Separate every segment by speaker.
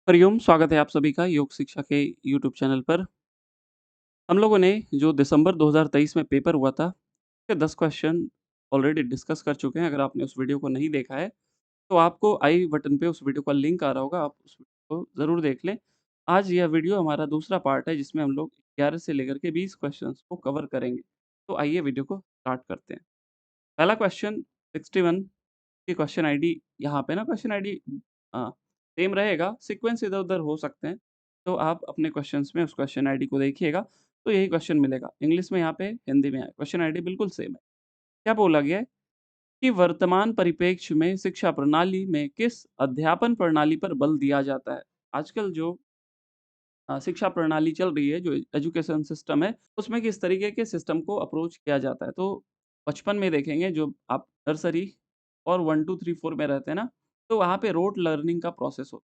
Speaker 1: हरिओम, स्वागत है आप सभी का योग शिक्षा के यूट्यूब चैनल पर। हम लोगों ने जो दिसंबर 2023 में पेपर हुआ था, उसके 10 क्वेश्चन ऑलरेडी डिस्कस कर चुके हैं। अगर आपने उस वीडियो को नहीं देखा है, तो आपको आई बटन पे उस वीडियो का लिंक आ रहा होगा, आप उस वीडियो को ज़रूर देख लें। आज यह वीडियो हमारा दूसरा पार्ट है, जिसमें हम लोग 11 से लेकर के 20 क्वेश्चंस को कवर करेंगे। तो आइए वीडियो को स्टार्ट करते हैं। पहला क्वेश्चन 61 की क्वेश्चन आईडी यहाँ पे ना क्वेश्चन आईडी सेम रहेगा, सीक्वेंस इधर-उधर हो सकते हैं। तो आप अपने क्वेश्चंस में उस क्वेश्चन आईडी को देखिएगा, तो यही क्वेश्चन मिलेगा। इंग्लिश में यहाँ पे, हिंदी में क्वेश्चन आईडी बिल्कुल सेम है। क्या बोला गया है कि वर्तमान परिप्रेक्ष्य में शिक्षा प्रणाली में किस अध्यापन प्रणाली पर बल दिया जाता है? आजकल जो शिक्षा प्रणाली चल रही है, जो एजुकेशन सिस्टम है, उसमें किस तरीके के सिस्टम को अप्रोच किया जाता है। तो बचपन में देखेंगे जो आप नर्सरी और 1, 2, 3, 4 में रहते हैं ना, तो वहाँ पे रोट लर्निंग का प्रोसेस होता है।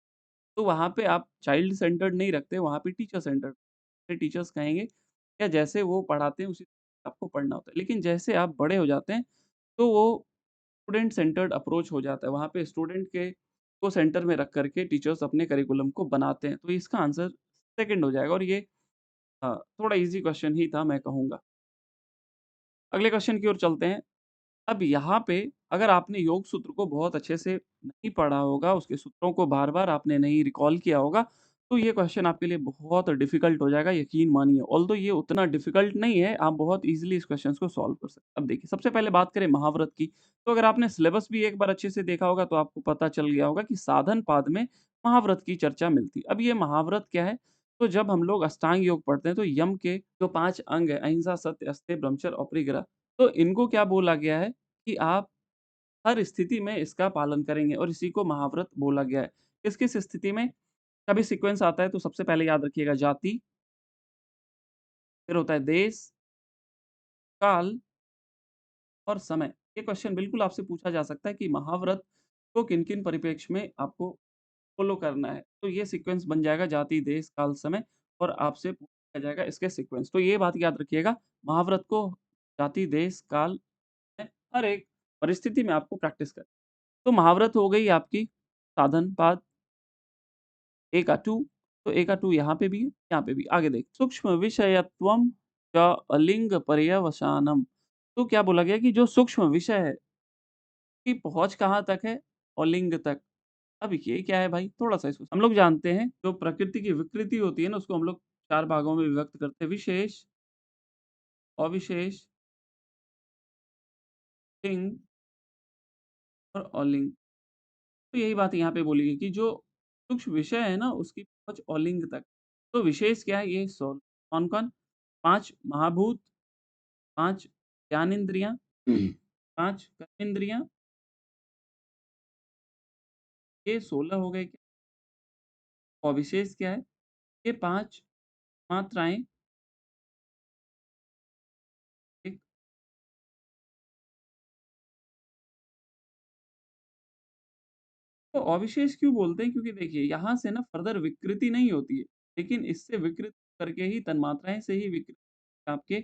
Speaker 1: तो वहाँ पे आप चाइल्ड सेंटर्ड नहीं रखते, वहाँ पे टीचर सेंटर्ड टीचर्स कहेंगे या जैसे वो पढ़ाते हैं उसी आपको पढ़ना होता है। लेकिन जैसे आप बड़े हो जाते हैं, तो वो स्टूडेंट सेंटर्ड अप्रोच हो जाता है। वहाँ पे स्टूडेंट के को सेंटर में रख कर के टीचर्स अपने करिकुलम को बनाते हैं। तो इसका आंसर सेकंड हो जाएगा और ये थोड़ा ईज़ी क्वेश्चन ही था मैं कहूँगा। अगले क्वेश्चन की ओर चलते हैं। अब यहाँ पे अगर आपने योग सूत्र को बहुत अच्छे से नहीं पढ़ा होगा, उसके सूत्रों को बार-बार आपने नहीं रिकॉल किया होगा, तो ये क्वेश्चन आपके लिए बहुत डिफ़िकल्ट हो जाएगा, यकीन मानिए। ऑल्दो ये उतना डिफ़िकल्ट नहीं है, आप बहुत ईज़िली इस क्वेश्चन्स को सॉल्व कर सकते हैं। अब देखिए, सबसे पहले बात करें महाव्रत की, तो अगर आपने सिलेबस भी एक बार अच्छे से देखा होगा, तो आपको पता चल गया होगा कि साधन पाद में महाव्रत की चर्चा मिलती है। अब ये महाव्रत क्या है? तो जब हम लोग अष्टांग योग पढ़ते हैं, तो यम के जो 5 अंग हैं, अहिंसा, सत्य, अस्तेय, ब्रह्मचर्य, अपरिग्रह, तो इनको क्या बोला गया है कि आप हर स्थिति में इसका पालन करेंगे और इसी को महाव्रत बोला गया है। किस-किस स्थिति में? कभी सीक्वेंस आता है तो सबसे पहले याद रखिएगा जाति, फिर होता है देश, काल और समय। ये क्वेश्चन बिल्कुल आपसे पूछा जा सकता है कि महाव्रत को किन-किन परिप्रेक्ष्य में आपको फ़ॉलो करना है। तो ये सीक्वेंस बन जाएगा जाति, देश, काल, समय और आपसे पूछा जाएगा इसके सीक्वेंस। तो ये बात याद रखिएगा, महाव्रत को जाति, देश, काल में हर एक परिस्थिति में आपको प्रैक्टिस करनी है। तो महाव्रत हो गई आपकी साधन पाद एका-टू तो एका-टू यहाँ पे भी है, यहाँ पे भी। आगे देखिए सूक्ष्म विषयत्वम च अलिंग पर्यवसानम। तो क्या बोला गया कि जो सूक्ष्म विषय है, की पहुँच कहाँ तक है? और लिंग तक। अब ये क्या है भाई? थोड़ा-सा इसको हम लोग जानते हैं, जो प्रकृति की विकृति होती है ना, उसको हम लोग 4 भागों में विभक्त करते हैं। विशेष, अविशेष, लिंग और अलिंग। तो यही बात यहाँ पे बोली गई कि जो सूक्ष्म विषय है ना, उसकी पहुँच अलिंग तक। तो विशेष क्या है? ये कौन-कौन? 5 महाभूत, 5 ज्ञानेंद्रियाँ, 5 कर्मेंद्रियाँ, ये 16 हो गए क्या? और विशेष क्या है? ये 5 मात्राएँ, ठीक? तो अविशेष क्यों बोलते हैं? क्योंकि देखिए यहाँ से ना फर्दर विकृति नहीं होती है, लेकिन इससे विकृत करके ही तन्मात्राएँ से ही विकृत आपके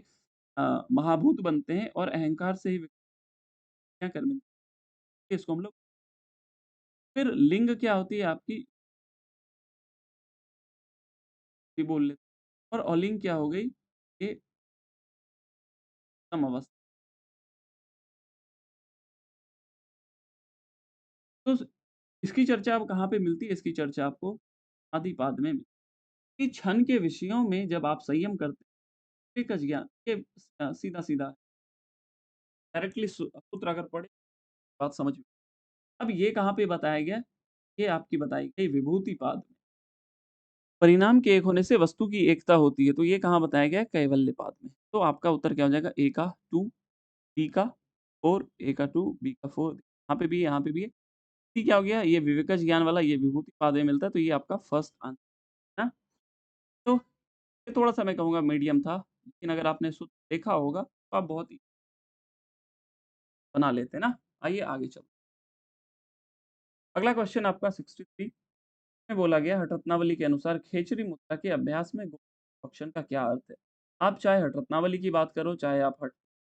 Speaker 1: महाभूत बनते हैं और अहंकार से ही विकृतियाँ कर्मेंद्रियाँ, इसको हम लोग फिर लिंग क्या होती है आपकी? ये बोल लेते हैं और अलिंग क्या हो गई? ये सम अवस्था। तो इसकी चर्चा अब कहाँ पे मिलती है? इसकी चर्चा आपको आदिपाद में मिलती है। कि क्षण के विषयों में जब आप संयम करते हैं, एकच ज्ञान ये सीधा-सीधा डायरेक्टली सूत्र अगर पढ़े बात समझ में। अब ये कहाँ पे बताया गया? ये आपकी बताई गई विभूतिपाद में। परिणाम के एक होने से वस्तु की एकता होती है, तो ये कहाँ बताया गया है? कैवल्यपाद में। तो आपका उत्तर क्या हो जाएगा? ए का 2, बी का 4, ए का 2, बी का 4 यहाँ पे भी है, यहाँ पे भी है। सी क्या हो गया? ये विवेकज ज्ञान वाला ये विभूतिपाद में मिलता है, तो ये आपका फर्स्ट आंसर है ना? तो ये थोड़ा-सा मैं कहूँगा मीडियम था, लेकिन अगर आपने सूत्र देखा होगा, तो आप बहुत ही बना लेते ना। आइए आगे चलते हैं। अगला क्वेश्चन आपका 63 में बोला गया हठरत्नावली के अनुसार खेचरी मुद्रा के अभ्यास में गोमांस भक्षण का क्या अर्थ है? आप चाहे हठरत्नावली की बात करो, चाहे आप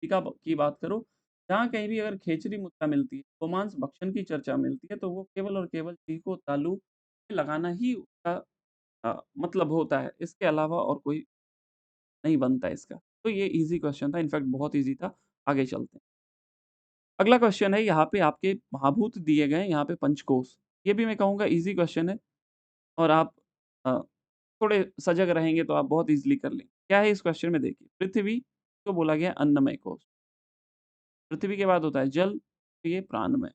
Speaker 1: की बात करो, जहाँ कहीं भी अगर खेचरी मुद्रा मिलती है, गोमांस भक्षण की चर्चा मिलती है, तो वो केवल और केवल चीको, तालु लगाना ही उसका मतलब होता है, इसके अलावा और कोई नहीं बनता इसका। तो ये ईज़ी क्वेश्चन था, इनफैक्ट बहुत ईज़ी था। आगे चलते हैं। अगला क्वेश्चन है, यहाँ पे आपके महाभूत दिए गए हैं, यहाँ पे पंचकोश। ये भी मैं कहूँगा ईज़ी क्वेश्चन है और आप अ, थोड़े सजग रहेंगे तो आप बहुत ईज़िली कर लेंगे। क्या है इस क्वेश्चन में देखिए, पृथ्वी को बोला गया अन्नमय कोश, पृथ्वी के बाद होता है जल, तो ये प्राणमय,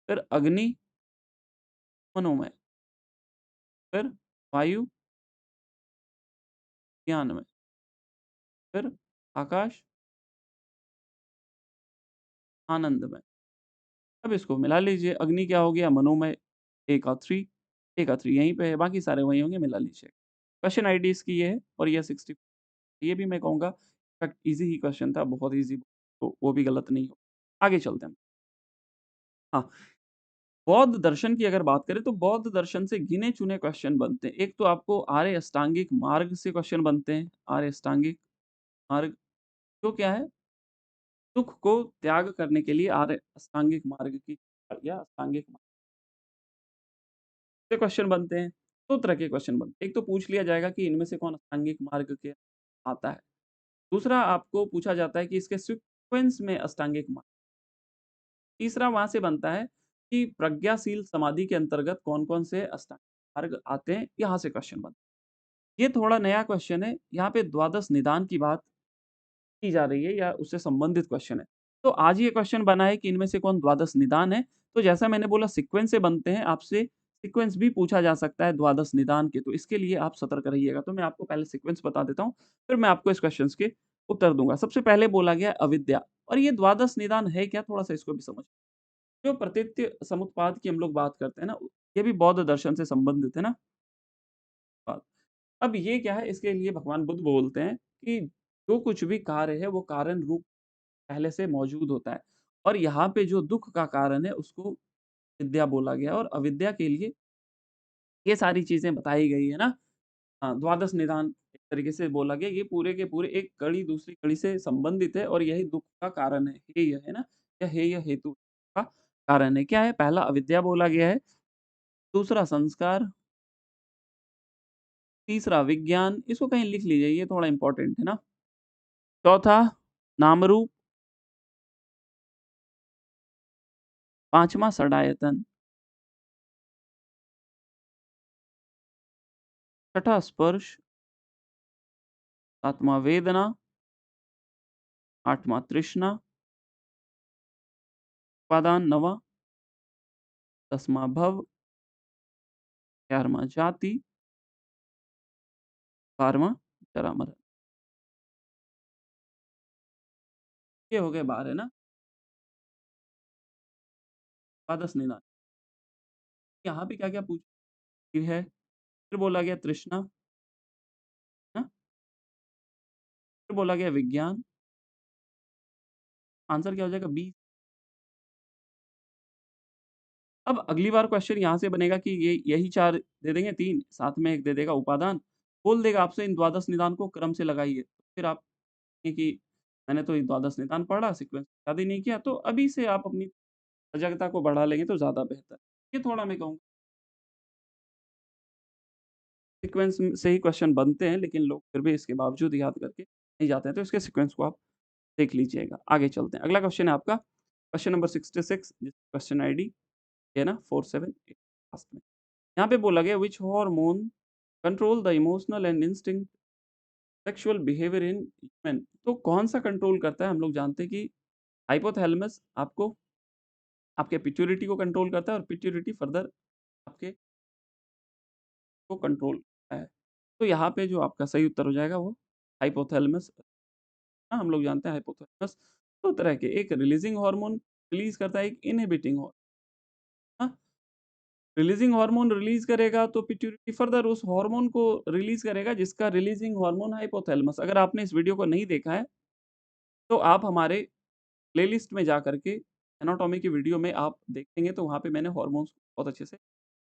Speaker 1: फिर अग्नि मनोमय, फिर वायु ज्ञानमय, फिर आकाश आनंदमय। अब इसको मिला लीजिए, अग्नि क्या हो गया मनोमय, 1 और 3, 1 और 3 यहीं पे है, बाकी सारे वही होंगे, मिला लीजिए। क्वेश्चन आईडी इसकी ये है और ये 60, ये भी मैं कहूँगा इनफैक्ट ईज़ी ही क्वेश्चन था, बहुत ईज़ी, तो वो भी गलत नहीं हो। आगे चलते हैं। हाँ, बौद्ध दर्शन की अगर बात करें तो बौद्ध दर्शन से गिने-चुने क्वेश्चन बनते हैं। एक तो आपको आर्य अष्टांगिक मार्ग से क्वेश्चन बनते हैं, आर्य अष्टांगिक मार्ग, जो क्या है? दुःख को त्याग करने के लिए आर्य अष्टांगिक मार्ग की या अष्टांगिक मार्ग से क्वेश्चन बनते हैं। 2 तरह के क्वेश्चन बनते हैं। एक तो पूछ लिया जाएगा कि इनमें से कौन अष्टांगिक मार्ग के आता है। दूसरा आपको पूछा जाता है कि इसके सीक्वेंस में अष्टांगिक मार्ग। तीसरा वहाँ से बनता है कि प्रज्ञाशील समाधि के अंतर्गत कौन-कौन से अष्टांगिक मार्ग आते हैं, यहाँ से क्वेश्चन बनता है। ये थोड़ा नया क्वेश्चन है, यहाँ पे द्वादश निदान की बात की जा रही है या उससे संबंधित क्वेश्चन है। तो आज ये क्वेश्चन बना है कि इनमें से कौन द्वादश निदान है, तो जैसा मैंने बोला सीक्वेंस से बनते हैं, आपसे सीक्वेंस भी पूछा जा सकता है द्वादश निदान के, तो इसके लिए आप सतर्क रहिएगा। तो मैं आपको पहले सीक्वेंस बता देता हूँ, फिर मैं आपको इस क्वेश्चन्स के उत्तर दूँगा। सबसे पहले बोला गया अविद्या और ये द्वादश निदान है क्या? थोड़ा-सा इसको भी समझ जो प्रतीत्य समुत्पाद की हम लोग बात करते हैं ना, ये भी बौद्ध दर्शन से संबंधित है ना बात। अब ये क्या है, इसके लिए भगवान बुद्ध बोलते हैं कि जो कुछ भी कार्य है, वो कारण रूप पहले से मौजूद होता है और यहाँ पे जो दुःख का कारण है, उसको विद्या बोला गया और अविद्या के लिए ये सारी चीज़ें बताई गई है ना। द्वादश निदान एक तरीके से बोला गया, ये पूरे के पूरे एक कड़ी दूसरी कड़ी से संबंधित है और यही दुःख का कारण है। हेय है ना, या हेय हेतु का कारण है। क्या है? पहला अविद्या बोला गया है, दूसरा संस्कार, तीसरा विज्ञान, इसको कहीं लिख लीजिए, ये थोड़ा इम्पोर्टेंट है ना। चौथा नामरूप, पाँचवाँ षडायतन, छठा स्पर्श, सातवाँ वेदना, आठवाँ तृष्णा, उपादान नवाँ, 10वाँ भव, 11वाँ जाति, 12वाँ जरा-मरण। ये हो गए 12 है ना, द्वादश निदान। यहाँ पे क्या-क्या पूछ है, फिर बोला गया तृष्णा, हाँ, फिर बोला गया विज्ञान, आंसर क्या हो जाएगा 20। अब अगली बार क्वेश्चन यहाँ से बनेगा कि ये यही 4 दे देंगे 3, साथ में 1 दे देगा उपादान, बोल देगा आपसे इन द्वादश निदान को क्रम से लगाइए। फिर आप कि मैंने तो ये द्वादश निदान पढ़ा, सीक्वेंस याद ही नहीं किया, तो अभी से आप अपनी सजगता को बढ़ा लेंगे तो ज़्यादा बेहतर। ये थोड़ा मैं कहूँगा सीक्वेंस से ही क्वेश्चन बनते हैं, लेकिन लोग फिर भी इसके बावजूद याद करके नहीं जाते हैं, तो इसके सीक्वेंस को आप देख लीजिएगा। आगे चलते हैं, अगला क्वेश्चन है आपका क्वेश्चन नंबर 66 क्वेश्चन आईडी है ना 478 लास्ट में। यहाँ पे बोला गया which hormone control the emotional and instinct sexual behaviour in human, तो कौन-सा कंट्रोल करता है? हम लोग जानते हैं कि हाइपोथैलेमस आपको आपके पिट्यूटरी को कंट्रोल करता है और पिट्यूटरी फर्दर आपके को कंट्रोल करता है। तो यहाँ पे जो आपका सही उत्तर हो जाएगा वो हाइपोथैलेमस, हाँ, हम लोग जानते हैं हाइपोथैलेमस 2 तरह के, एक रिलीजिंग हार्मोन रिलीज़ करता है, एक इनहिबिटिंग हाँ, रिलीजिंग हार्मोन रिलीज़ करेगा तो पिट्यूटरी फर्दर उस हार्मोन को रिलीज़ करेगा जिसका रिलीजिंग हार्मोन हाइपोथैलेमस। अगर आपने इस वीडियो को नहीं देखा है, तो आप हमारे प्लेलिस्ट में जा कर के एनाटॉमी की वीडियो में आप देखेंगे तो वहाँ पे मैंने हार्मोन्स बहुत अच्छे से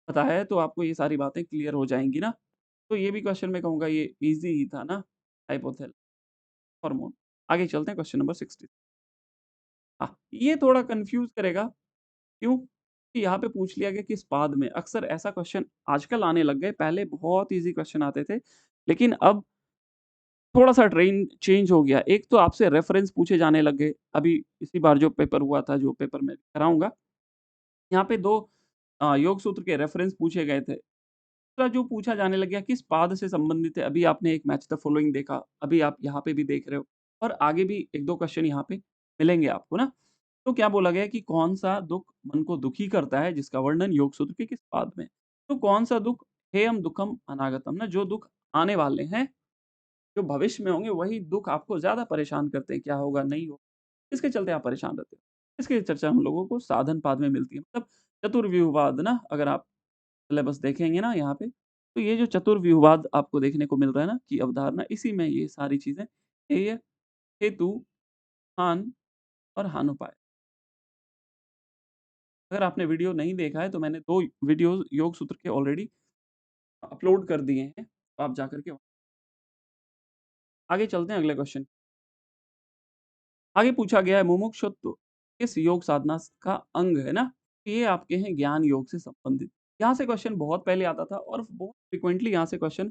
Speaker 1: बताया है, तो आपको ये सारी बातें क्लियर हो जाएँगी ना। तो ये भी क्वेश्चन मैं कहूँगा ये ईज़ी ही था ना, हाइपोथैलेमस हार्मोन। आगे चलते हैं क्वेश्चन नंबर 60। हाँ, ये थोड़ा कन्फ्यूज़ करेगा, क्यों? कि यहाँ पे पूछ लिया गया किस पाद में, अक्सर ऐसा क्वेश्चन आजकल आने लग गए, पहले बहुत ईज़ी क्वेश्चन आते थे, लेकिन अब थोड़ा-सा ट्रेंड चेंज हो गया। एक तो आपसे रेफरेंस पूछे जाने लग गए, अभी इसी बार जो पेपर हुआ था, जो पेपर मैं कराऊँगा, यहाँ पे 2 योग सूत्र के रेफरेंस पूछे गए थे। दूसरा जो पूछा जाने लग गया किस पाद से संबंधित है, अभी आपने एक मैच द फॉलोइंग देखा, अभी आप यहाँ पे भी देख रहे हो और आगे भी 1-2 क्वेश्चन यहाँ पे मिलेंगे आपको ना। तो क्या बोला गया है कि कौन-सा दुःख मन को दुखी करता है, जिसका वर्णन योग सूत्र के किस पाद में? तो कौन-सा दुःख हेयं दुःखम अनागतम ना, जो दुःख आने वाले हैं, जो भविष्य में होंगे, वही दुःख आपको ज़्यादा परेशान करते हैं, क्या होगा, नहीं होगा, इसके चलते आप परेशान रहते हो। इसकी चर्चा हम लोगों को साधन पाद में मिलती है, मतलब चतुर्व्यूहवाद ना, अगर आप सिलेबस देखेंगे ना यहाँ पे, तो ये जो चतुर्व्यूहवाद आपको देखने को मिल रहा है ना कि अवधारणा, इसी में ये सारी चीज़ें हेय, हेतु, हान और हानुपाय। अगर आपने वीडियो नहीं देखा है तो मैंने 2 वीडियोज़ योग सूत्र के ऑलरेडी अपलोड कर दिए हैं, तो आप जाकर के आगे चलते हैं अगले क्वेश्चन। आगे पूछा गया है मुमुक्षुत्व किस योग साधना का अंग है ना? ये आपके हैं ज्ञान योग से संबंधित। यहाँ से क्वेश्चन बहुत पहले आता था और बहुत फ्रीक्वेंटली यहाँ से क्वेश्चन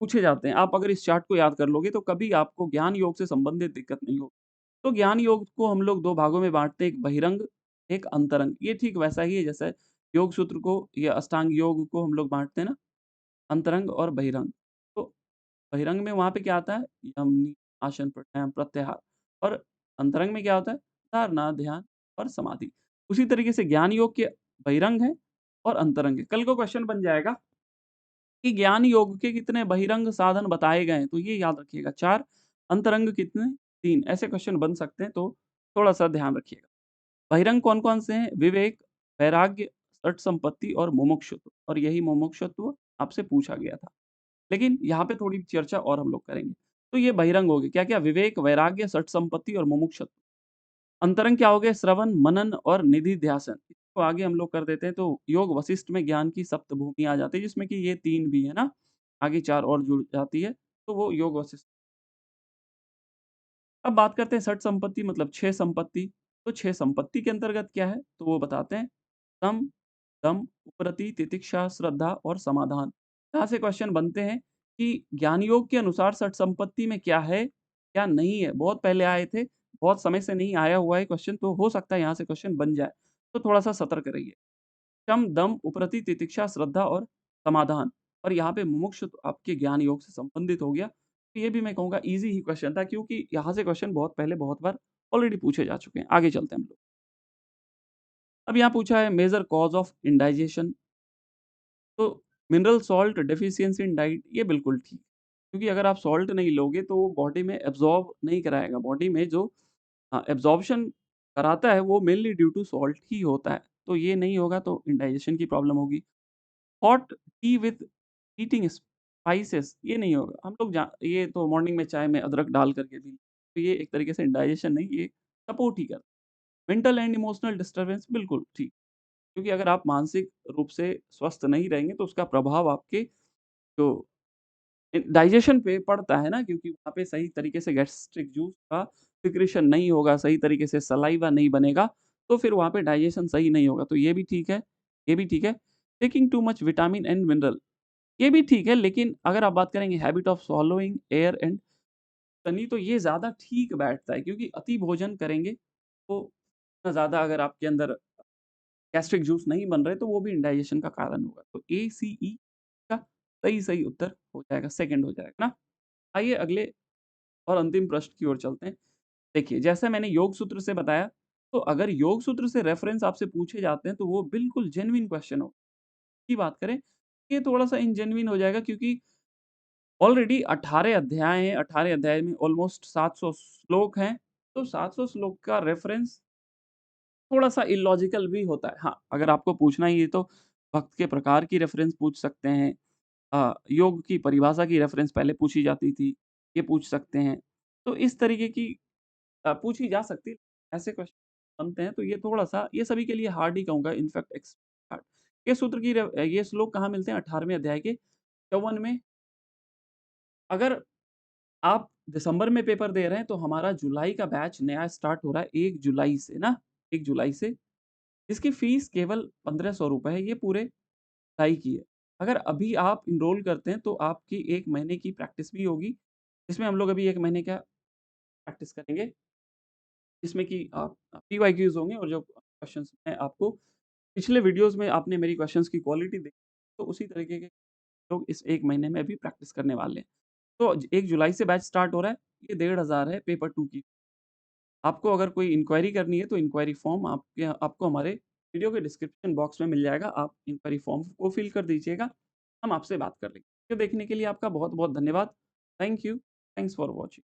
Speaker 1: पूछे जाते हैं। आप अगर इस चार्ट को याद कर लोगे तो कभी आपको ज्ञान योग से संबंधित दिक्कत नहीं होगी। तो ज्ञान योग को हम लोग 2 भागों में बाँटते हैं, एक बहिरंग, एक अंतरंग। ये ठीक वैसा ही है जैसे योग सूत्र को या अष्टांग योग को हम लोग बाँटते हैं ना, अंतरंग और बहिरंग। तो बहिरंग में वहाँ पे क्या आता है? यम, नियम, आसन, प्राणायाम, प्रत्याहार और अंतरंग में क्या होता है? धारणा, ध्यान और समाधि। उसी तरीके से ज्ञान योग के बहिरंग है और अंतरंग है। कल को क्वेश्चन बन जाएगा कि ज्ञान योग के कितने बहिरंग साधन बताए गए हैं? तो ये याद रखिएगा 4, अंतरंग कितने? 3 ऐसे क्वेश्चन बन सकते हैं, तो थोड़ा-सा ध्यान रखिएगा। बहिरंग कौन-कौन से हैं? विवेक, वैराग्य, षट संपत्ति और मुमुक्षुत्व, और यही मुमुक्षुत्व आपसे पूछा गया था। लेकिन यहाँ पे थोड़ी चर्चा और हम लोग करेंगे। तो ये बहिरंग हो गए, क्या-क्या? विवेक, वैराग्य, षट संपत्ति और मुमुक्षुत्व। अंतरंग क्या हो गए? श्रवण, मनन और निधि ध्यासन। इसको आगे हम लोग कर देते हैं, तो योग वशिष्ठ में ज्ञान की सप्तभूमि आ जाती है, जिसमें कि ये 3 भी है ना, आगे 4 और जुड़ जाती है, तो वो योग वशिष्ठ। अब बात करते हैं षट संपत्ति मतलब 6 संपत्ति। तो 6 संपत्ति के अंतर्गत क्या है? तो वो बताते हैं, सम, दम, उपरति, तितिक्षा, श्रद्धा और समाधान। यहाँ से क्वेश्चन बनते हैं कि ज्ञान योग के अनुसार षट संपत्ति में क्या है, क्या नहीं है? बहुत पहले आए थे, बहुत समय से नहीं आया हुआ है क्वेश्चन, तो हो सकता है यहाँ से क्वेश्चन बन जाए। तो थोड़ा-सा सतर्क रहिए। शम, दम, उपरति, तितिक्षा, श्रद्धा और समाधान, और यहाँ पे मुमुक्षु तो आपके ज्ञान योग से संबंधित हो गया। तो ये भी मैं कहूँगा ईज़ी ही क्वेश्चन था, क्योंकि यहाँ से क्वेश्चन बहुत पहले बहुत बार ऑलरेडी पूछे जा चुके हैं। आगे चलते हैं हम लोग। अब यहाँ पूछा है मेजर कॉज़ ऑफ इंडाइजेशन। तो mineral salt deficiency in diet, ये बिल्कुल ठीक। क्योंकि अगर आप सॉल्ट नहीं लोगे तो वो बॉडी में एब्ज़ॉर्ब नहीं कराएगा। बॉडी में जो एब्ज़ॉर्प्शन कराता है वो मेनली ड्यू टू सॉल्ट ही होता है। तो ये नहीं होगा तो इंडाइजेशन की प्रॉब्लम होगी। Hot T with eating spices, ये नहीं होगा। हम लोग जा ये तो मॉर्निंग में चाय में अदरक डाल कर के भी, तो ये एक तरीके से डाइजेशन नहीं, ये सपोर्ट ही करता है। मेंटल एंड इमोशनल डिस्टर्बेंस बिल्कुल ठीक, क्योंकि अगर आप मानसिक रूप से स्वस्थ नहीं रहेंगे तो उसका प्रभाव आपके जो डाइजेशन पे पड़ता है ना, क्योंकि वहाँ पे सही तरीके से गैस्ट्रिक जूस का सिक्रीशन नहीं होगा, सही तरीके से सलाइवा नहीं बनेगा, तो फिर वहाँ पे डाइजेशन सही नहीं होगा। तो ये भी ठीक है, ये भी ठीक है। Taking too much vitamin and mineral, ये भी ठीक है, लेकिन अगर आप बात करेंगे habit of swallowing air and तनी, तो ये ज़्यादा ठीक बैठता है, क्योंकि अति भोजन करेंगे तो इतना ज़्यादा अगर आपके अंदर गैस्ट्रिक जूस नहीं बन रहे तो वो भी इंडाइजेशन का कारण होगा। तो ए-सी-ई का सही उत्तर हो जाएगा, सेकंड हो जाएगा ना। आइए अगले और अंतिम प्रश्न की ओर चलते हैं। देखिए, जैसा मैंने योग सूत्र से बताया, तो अगर योग सूत्र से रेफरेंस आपसे पूछे जाते हैं तो वो बिल्कुल जेन्युइन क्वेश्चन हो की बात करें, ये थोड़ा-सा इनजेन्युइन हो जाएगा, क्योंकि ऑलरेडी 18 अध्याय हैं, 18 अध्याय में ऑलमोस्ट 700 श्लोक हैं, तो 700 श्लोक का रेफ़रेंस थोड़ा-सा इलॉजिकल भी होता है। हाँ, अगर आपको पूछना ही है तो भक्त के प्रकार की रेफ़रेंस पूछ सकते हैं। योग की परिभाषा की रेफ़रेंस पहले पूछी जाती थी, ये पूछ सकते हैं। तो इस तरीके की पूछी जा सकती है। ऐसे क्वेश्चन बनते हैं, तो ये थोड़ा-सा ये सभी के लिए हार्ड ही कहूँगा, इनफैक्ट हार्ड। ये श्लोक कहाँ मिलते हैं? 18वें अध्याय के 54 में। अगर आप दिसंबर में पेपर दे रहे हैं, तो हमारा जुलाई का बैच नया स्टार्ट हो रहा है 1 जुलाई से ना, 1 जुलाई से इसकी फ़ीस केवल ₹1500 है, ये पूरे ढाई की है। अगर अभी आप एनरोल करते हैं तो आपकी 1 महीने की प्रैक्टिस भी होगी, इसमें हम लोग अभी 1 महीने का प्रैक्टिस करेंगे, जिसमें कि पीवाईक्यूज़ होंगे और जो क्वेश्चन्स मैं आपको पिछले वीडियोज़ में आपने मेरी क्वेश्चन्स की क्वालिटी देखी, तो उसी तरीके के लोग इस 1 महीने में अभी प्रैक्टिस करने वाले हैं। तो 1 जुलाई से बैच स्टार्ट हो रहा है, ये 1500 है पेपर 2 की। आपको अगर कोई इंक्वायरी करनी है तो इंक्वायरी फॉर्म आपको हमारे वीडियो के डिस्क्रिप्शन बॉक्स में मिल जाएगा। आप इंक्वायरी फॉर्म को फिल कर दीजिएगा, हम आपसे बात कर लेंगे। वीडियो देखने के लिए आपका बहुत-बहुत धन्यवाद। Thank you. Thanks for watching.